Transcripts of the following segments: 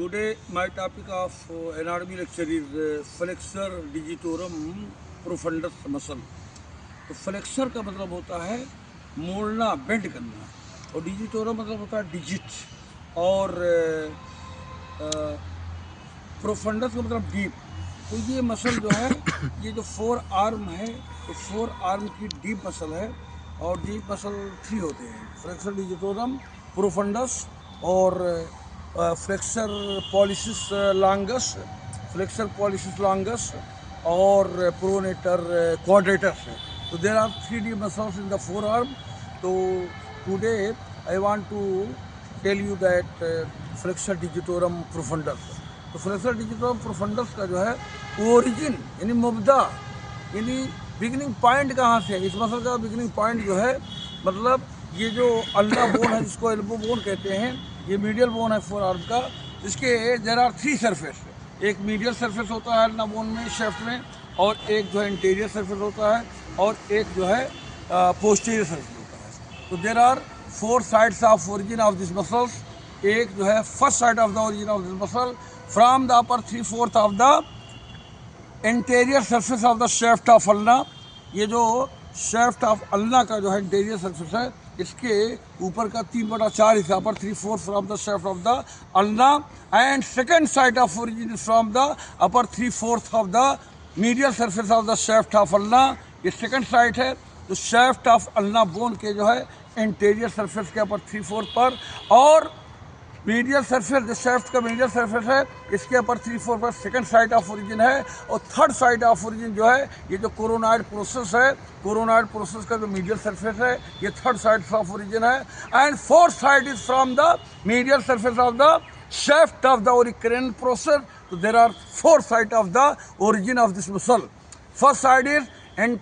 Today, my topic of anatomy lecture is flexor digitorum profundus muscle. तो flexor का मतलब होता है मोड़ना, बेंड करना, और डिजिटोरम मतलब होता है डिजिट, और प्रोफंडस का मतलब डीप। तो ये मसल जो है, ये जो फोर आर्म है, तो फोर आर्म की डीप मसल है, और डीप मसल 3 होते हैं: फ्लेक्सर डिजिटोरम, प्रोफंडस और flexor pollicis longus, flexor pollicis longus और प्रोनेटर क्वाड्रेटस है। So there are 3D muscles in the forearm. So today I want to tell you that flexor digitorum profundus. तो flexor digitorum profundis का जो है origin यानी मुब्दा यानी beginning point कहाँ से है। इस मसल का बिगिनिंग पॉइंट जो है, मतलब ये जो अल्ना बोन है जिसको एल्बो बोन कहते हैं, ये मीडियल बोन है फोर आर्म का। इसके देयर आर 3 सरफेस। एक मीडियल सरफेस होता है अल्ना बोन में, शेफ्ट में, और एक जो है इंटीरियर सरफेस होता है, और एक जो है पोस्टीरियर सरफेस होता है। तो there are 4 sides of origin of this muscles. एक जो है first side of the origin of this muscle from the upper 3/4 of the interior surface of the shaft of ulna. ये जो शेफ्ट ऑफ अल्ना का जो है इंटीरियर सरफेस है, इसके ऊपर का 3/4 हिस्सा पर 3/4 from the shaft of the ulna, and second side of origin from the upper 3/4 of the medial surface of the shaft of ulna. ये सेकेंड साइड है। तो शेफ्ट ऑफ अल्ना बोन के जो है इंटीरियर सरफेस के अपर 3/4 पर, और मीडियल सरफेस जो शेफ्ट का मीडियल सरफेस है, इसके ऊपर 3/4 पर सेकंड साइड ऑफ ओरिजिन है। और थर्ड साइड ऑफ ओरिजिन जो है, ये जो कोरोनाइड प्रोसेस है, कोरोनाइड प्रोसेस का जो मीडियल सरफेस है, ये थर्ड साइड ऑफ ओरिजिन है। And fourth side is from the medial surface of the shaft of the olecranon process. So there are 4 sides of the origin of this muscle. First side is and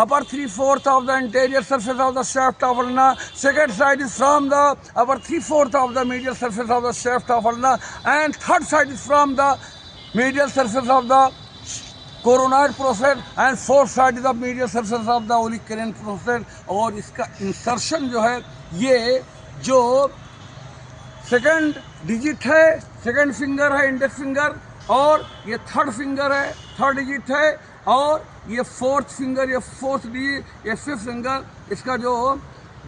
upper 3/4 of the anterior surface of the shaft of ulna. Second side is from the upper 3/4 of the medial surface of the shaft of ulna, and third side is from the medial surface of the coronoid process, and fourth side is the medial surface of the olecranon process. और इसका insertion जो है, ये जो second digit है, second finger है index finger, और ये थर्ड फिंगर है, थर्ड डिजिट है, और ये फोर्थ फिंगर, ये फोर्थ डिजिट, ये फिफ्थ फिंगर, इसका जो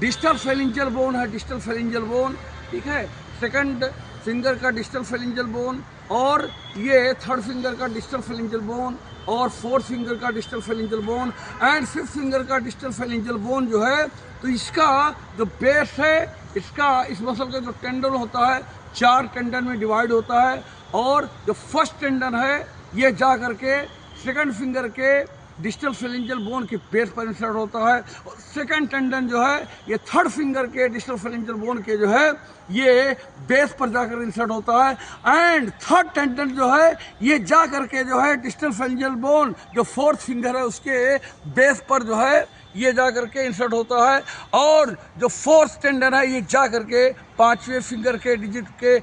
डिस्टल फेलिंजियल बोन है, डिस्टल फेलिंजियल बोन, ठीक है, सेकंड फिंगर का डिस्टल फेलिंजियल बोन, और ये थर्ड फिंगर का डिस्टल फेलिंजियल बोन, और फोर्थ फिंगर का distal phalangeal bone, and fifth finger का डिस्टल फेलिंजियल बोन जो है। तो इसका जो बेस है, इसका इस मसल का जो टेंडन होता है, 4 टेंडन में डिवाइड होता है, और जो फर्स्ट टेंडन है, ये जा करके सेकंड फिंगर के डिस्टल फेलिंजियल बोन के बेस पर इंसर्ट होता है, और सेकंड टेंडन जो है, ये थर्ड फिंगर के डिस्टल फेलिंजियल बोन के जो है, ये बेस पर जाकर इंसर्ट होता है। एंड थर्ड टेंडन जो है, ये जा करके जो है डिस्टल फेलिंजियल बोन जो फोर्थ फिंगर है उसके बेस पर जो है, ये जा करके इंसर्ट होता है, और जो फोर्थ टेंडन है, ये जा करके 5वें फिंगर के डिजिट के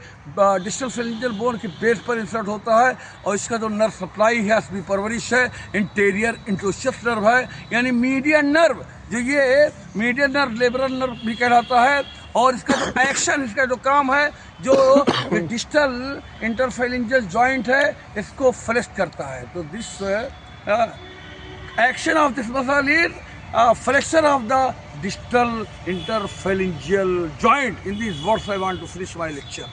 डिस्टल फेलिंजियल बोन के बेस पर इंसर्ट होता है। और इसका जो नर्व सप्लाई है, असली परवरिश है, इंटीरियर इंट्रोशियस नर्व है, यानी मीडियन नर्व, जो ये मीडियन नर्व लेबरल नर्व भी कहलाता है। और इसका जो एक्शन, इसका जो काम है, जो डिस्टल इंटरफेलिंजियल जॉइंट है, इसको फ्लेक्स करता है। तो this action of this muscle is flexor of the distal interphalangeal joint. In these words I want to finish my lecture.